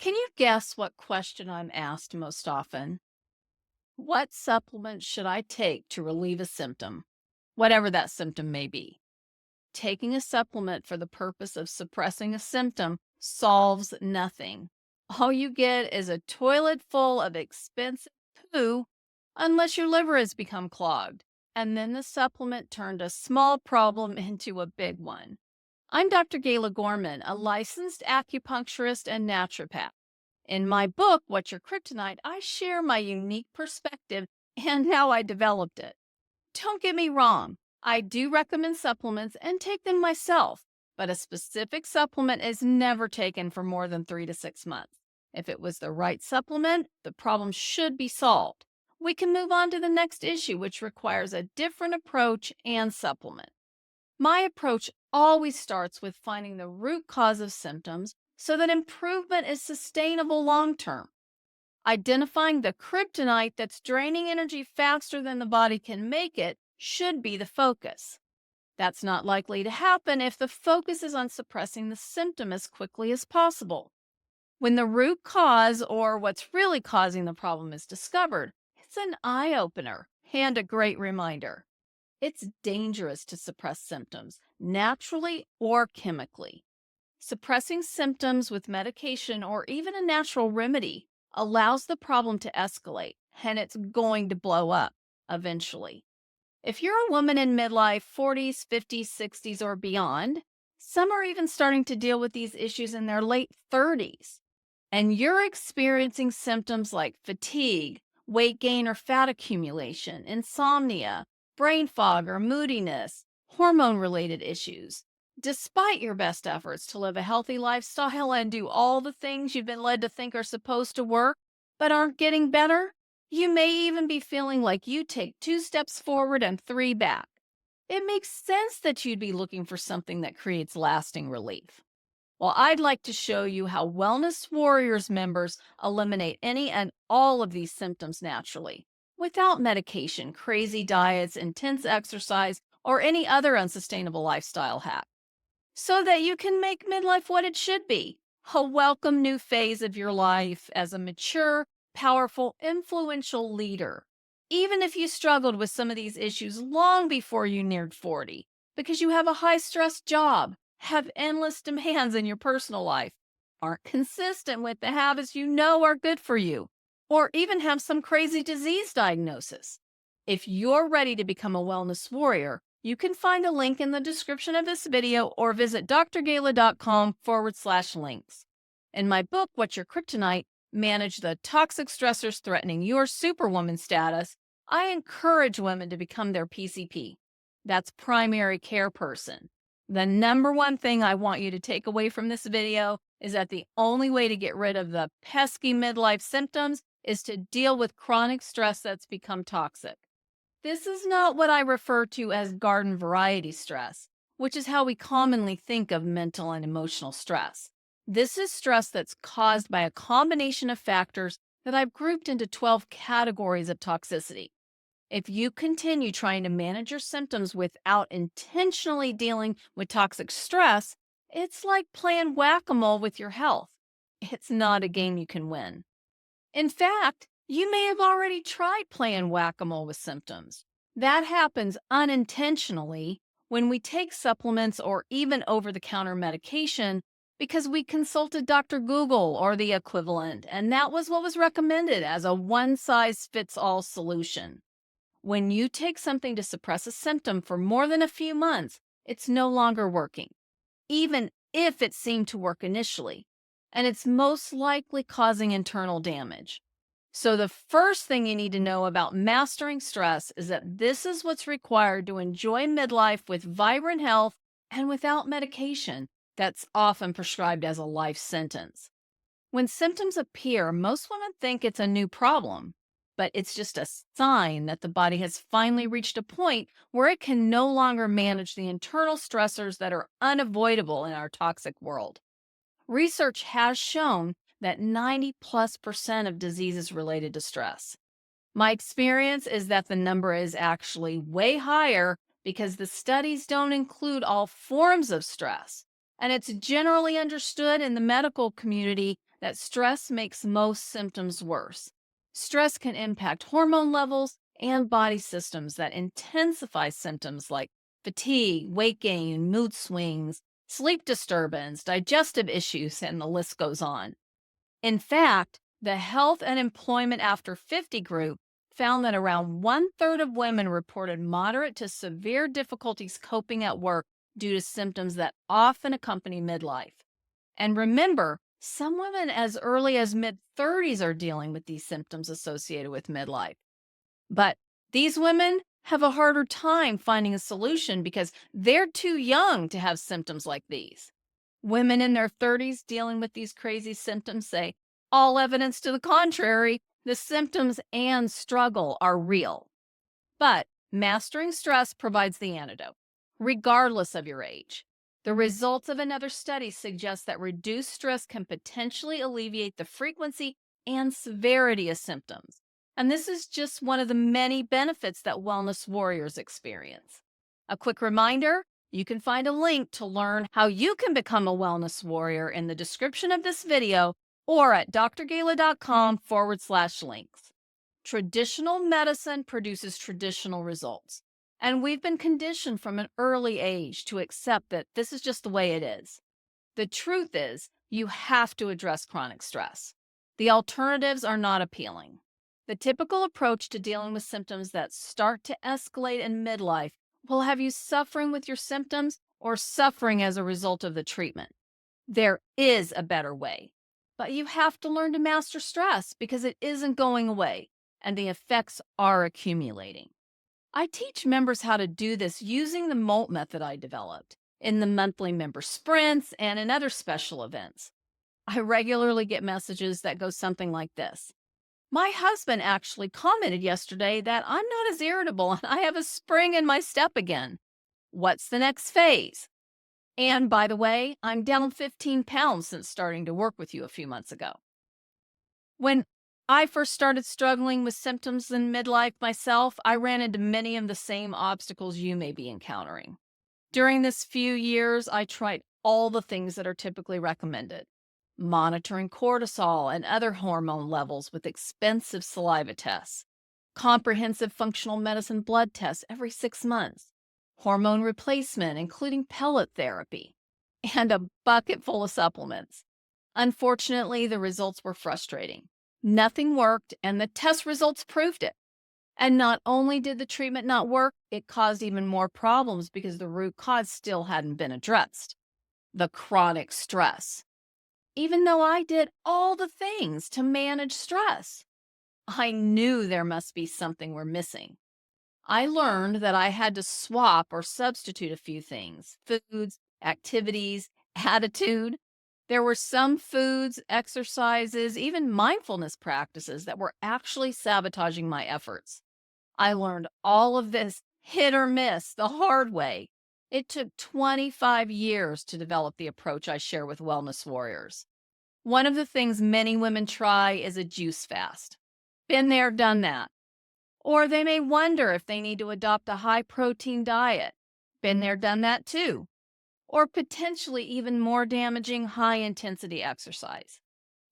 Can you guess what question I'm asked most often? What supplement should I take to relieve a symptom, whatever that symptom may be? Taking a supplement for the purpose of suppressing a symptom solves nothing. All you get is a toilet full of expensive poo, unless your liver has become clogged. And then the supplement turned a small problem into a big one. I'm Dr. Gayla Gorman, a licensed acupuncturist and naturopath. In my book, What's Your Kryptonite, I share my unique perspective and how I developed it. Don't get me wrong, I do recommend supplements and take them myself, but a specific supplement is never taken for more than 3 to 6 months. If it was the right supplement, the problem should be solved. We can move on to the next issue, which requires a different approach and supplement. My approach always starts with finding the root cause of symptoms so that improvement is sustainable long term. Identifying the kryptonite that's draining energy faster than the body can make it should be the focus. That's not likely to happen if the focus is on suppressing the symptom as quickly as possible. When the root cause, or what's really causing the problem, is discovered, it's an eye opener and a great reminder. It's dangerous to suppress symptoms, naturally or chemically. Suppressing symptoms with medication or even a natural remedy allows the problem to escalate, and it's going to blow up eventually. If you're a woman in midlife, 40s, 50s, 60s, or beyond, some are even starting to deal with these issues in their late 30s, and you're experiencing symptoms like fatigue, weight gain or fat accumulation, insomnia, brain fog or moodiness, hormone related issues. Despite your best efforts to live a healthy lifestyle and do all the things you've been led to think are supposed to work, but aren't getting better, you may even be feeling like you take 2 steps forward and 3 back. It makes sense that you'd be looking for something that creates lasting relief. Well, I'd like to show you how Wellness Warriors members eliminate any and all of these symptoms naturally, without medication, crazy diets, intense exercise, or any other unsustainable lifestyle hack, so that you can make midlife what it should be, a welcome new phase of your life as a mature, powerful, influential leader. Even if you struggled with some of these issues long before you neared 40, because you have a high stress job, have endless demands in your personal life, aren't consistent with the habits you know are good for you, or even have some crazy disease diagnosis. If you're ready to become a wellness warrior, you can find a link in the description of this video or visit drgala.com/links. In my book, What's Your Kryptonite? Manage the toxic stressors threatening your superwoman status, I encourage women to become their PCP. That's primary care person. The number one thing I want you to take away from this video is that the only way to get rid of the pesky midlife symptoms is to deal with chronic stress that's become toxic. This is not what I refer to as garden variety stress, which is how we commonly think of mental and emotional stress. This is stress that's caused by a combination of factors that I've grouped into 12 categories of toxicity. If you continue trying to manage your symptoms without intentionally dealing with toxic stress, it's like playing whack a mole with your health. It's not a game you can win. In fact, you may have already tried playing whack a mole with symptoms. That happens unintentionally when we take supplements or even over the counter medication because we consulted Dr. Google or the equivalent, and that was what was recommended as a one size fits all solution. When you take something to suppress a symptom for more than a few months, it's no longer working, even if it seemed to work initially, and it's most likely causing internal damage. So, the first thing you need to know about mastering stress is that this is what's required to enjoy midlife with vibrant health and without medication that's often prescribed as a life sentence. When symptoms appear, most women think it's a new problem, but it's just a sign that the body has finally reached a point where it can no longer manage the internal stressors that are unavoidable in our toxic world. Research has shown that 90+% of diseases related to stress. My experience is that the number is actually way higher because the studies don't include all forms of stress. And it's generally understood in the medical community that stress makes most symptoms worse. Stress can impact hormone levels and body systems that intensify symptoms like fatigue, weight gain, mood swings, sleep disturbance, digestive issues, and the list goes on. In fact, the Health and Employment After 50 group found that around one-third of women reported moderate to severe difficulties coping at work due to symptoms that often accompany midlife. And remember, some women as early as mid 30s are dealing with these symptoms associated with midlife. But these women have a harder time finding a solution because they're too young to have symptoms like these. Women in their 30s dealing with these crazy symptoms say, all evidence to the contrary, the symptoms and struggle are real. But mastering stress provides the antidote, regardless of your age. The results of another study suggest that reduced stress can potentially alleviate the frequency and severity of symptoms. And this is just one of the many benefits that wellness warriors experience. A quick reminder, you can find a link to learn how you can become a wellness warrior in the description of this video or at drgala.com/links. Traditional medicine produces traditional results, and we've been conditioned from an early age to accept that this is just the way it is. The truth is, you have to address chronic stress. The alternatives are not appealing. The typical approach to dealing with symptoms that start to escalate in midlife will have you suffering with your symptoms or suffering as a result of the treatment. There is a better way, but you have to learn to master stress because it isn't going away and the effects are accumulating. I teach members how to do this using the MOLT method I developed in the monthly member sprints and in other special events. I regularly get messages that go something like this. My husband actually commented yesterday that I'm not as irritable and I have a spring in my step again. What's the next phase? And by the way, I'm down 15 pounds since starting to work with you a few months ago. When I first started struggling with symptoms in midlife myself, I ran into many of the same obstacles you may be encountering. During this few years, I tried all the things that are typically recommended, monitoring cortisol and other hormone levels with expensive saliva tests, comprehensive functional medicine blood tests every 6 months, hormone replacement, including pellet therapy, and a bucket full of supplements. Unfortunately, the results were frustrating. Nothing worked, and the test results proved it. And not only did the treatment not work, it caused even more problems because the root cause still hadn't been addressed: the chronic stress. Even though I did all the things to manage stress, I knew there must be something we're missing. I learned that I had to swap or substitute a few things: foods, activities, attitude. There were some foods, exercises, even mindfulness practices that were actually sabotaging my efforts. I learned all of this hit or miss the hard way. It took 25 years to develop the approach I share with wellness warriors. One of the things many women try is a juice fast. Been there, done that. Or they may wonder if they need to adopt a high protein diet. Been there, done that too. Or potentially even more damaging, high intensity exercise.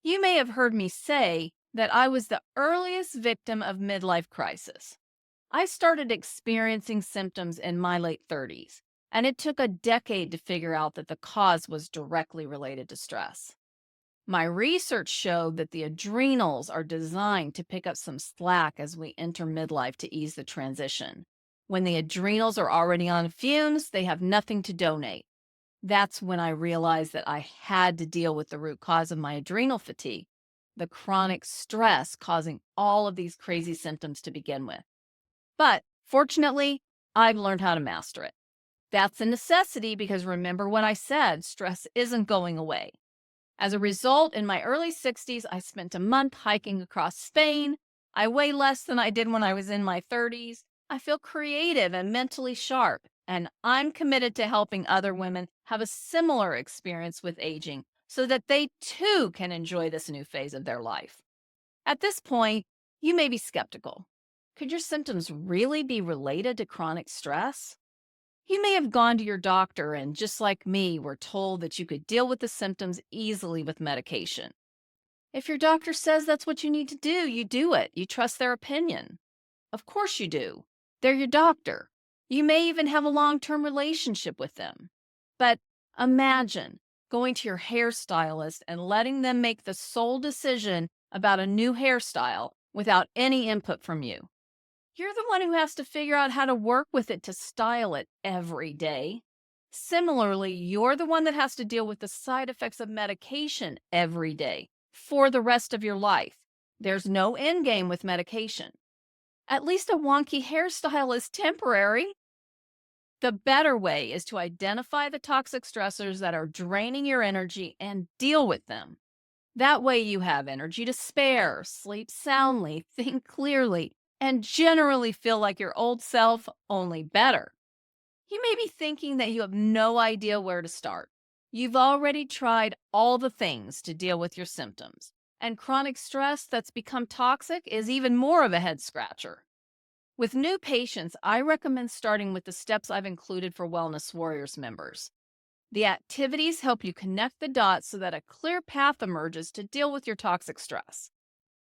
You may have heard me say that I was the earliest victim of midlife crisis. I started experiencing symptoms in my late 30s, and it took a decade to figure out that the cause was directly related to stress. My research showed that the adrenals are designed to pick up some slack as we enter midlife to ease the transition. When the adrenals are already on fumes, they have nothing to donate. That's when I realized that I had to deal with the root cause of my adrenal fatigue, the chronic stress causing all of these crazy symptoms to begin with. But fortunately, I've learned how to master it. That's a necessity because remember what I said, stress isn't going away. As a result, in my early 60s, I spent a month hiking across Spain. I weigh less than I did when I was in my 30s. I feel creative and mentally sharp, and I'm committed to helping other women have a similar experience with aging so that they too can enjoy this new phase of their life. At this point, you may be skeptical. Could your symptoms really be related to chronic stress? You may have gone to your doctor and, just like me, were told that you could deal with the symptoms easily with medication. If your doctor says that's what you need to do, you do it. You trust their opinion. Of course you do. They're your doctor. You may even have a long-term relationship with them. But imagine going to your hairstylist and letting them make the sole decision about a new hairstyle without any input from you. You're the one who has to figure out how to work with it to style it every day. Similarly, you're the one that has to deal with the side effects of medication every day for the rest of your life. There's no end game with medication. At least a wonky hairstyle is temporary. The better way is to identify the toxic stressors that are draining your energy and deal with them. That way, you have energy to spare, sleep soundly, think clearly, and generally feel like your old self, only better. You may be thinking that you have no idea where to start. You've already tried all the things to deal with your symptoms, and chronic stress that's become toxic is even more of a head scratcher. With new patients, I recommend starting with the steps I've included for Wellness Warriors members. The activities help you connect the dots so that a clear path emerges to deal with your toxic stress.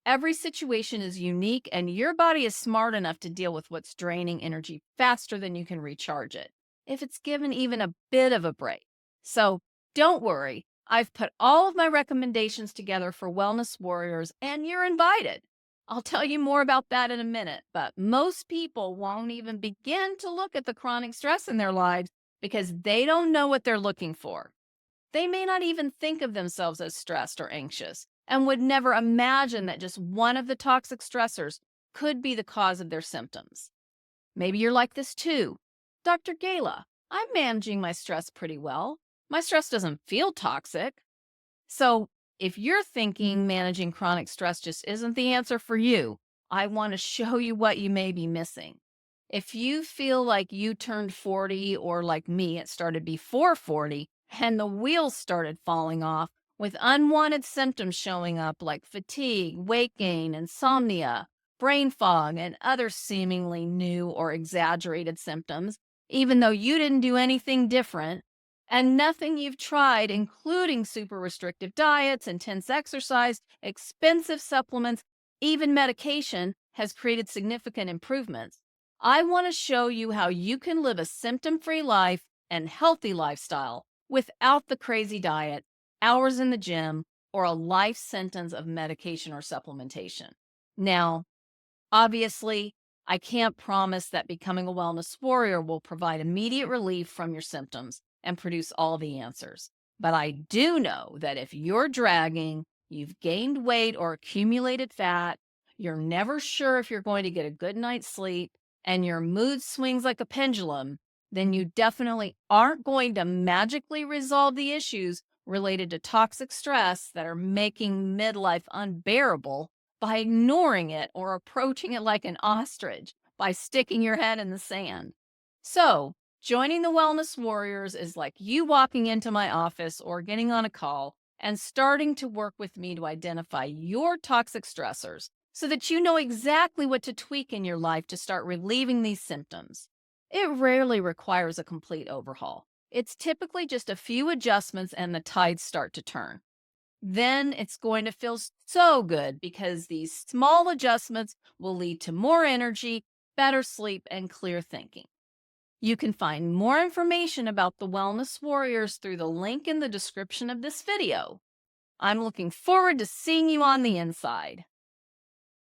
Every situation is unique, and your body is smart enough to deal with what's draining energy faster than you can recharge it, if it's given even a bit of a break. So don't worry, I've put all of my recommendations together for Wellness Warriors, and you're invited. I'll tell you more about that in a minute, but most people won't even begin to look at the chronic stress in their lives because they don't know what they're looking for. They may not even think of themselves as stressed or anxious and would never imagine that just one of the toxic stressors could be the cause of their symptoms. Maybe you're like this too. Dr. Gala, I'm managing my stress pretty well. My stress doesn't feel toxic. So, if you're thinking managing chronic stress just isn't the answer for you, I want to show you what you may be missing. If you feel like you turned 40 or like me, it started before 40 and the wheels started falling off with unwanted symptoms showing up like fatigue, weight gain, insomnia, brain fog, and other seemingly new or exaggerated symptoms, even though you didn't do anything different, and nothing you've tried, including super restrictive diets, intense exercise, expensive supplements, even medication, has created significant improvements. I want to show you how you can live a symptom free life and healthy lifestyle without the crazy diet, hours in the gym, or a life sentence of medication or supplementation. Now, obviously, I can't promise that becoming a wellness warrior will provide immediate relief from your symptoms and produce all the answers. But I do know that if you're dragging, you've gained weight or accumulated fat, you're never sure if you're going to get a good night's sleep, and your mood swings like a pendulum, then you definitely aren't going to magically resolve the issues related to toxic stress that are making midlife unbearable by ignoring it or approaching it like an ostrich, by sticking your head in the sand. So, joining the Wellness Warriors is like you walking into my office or getting on a call and starting to work with me to identify your toxic stressors so that you know exactly what to tweak in your life to start relieving these symptoms. It rarely requires a complete overhaul. It's typically just a few adjustments and the tides start to turn. Then it's going to feel so good because these small adjustments will lead to more energy, better sleep, and clear thinking. You can find more information about the Wellness Warriors through the link in the description of this video. I'm looking forward to seeing you on the inside.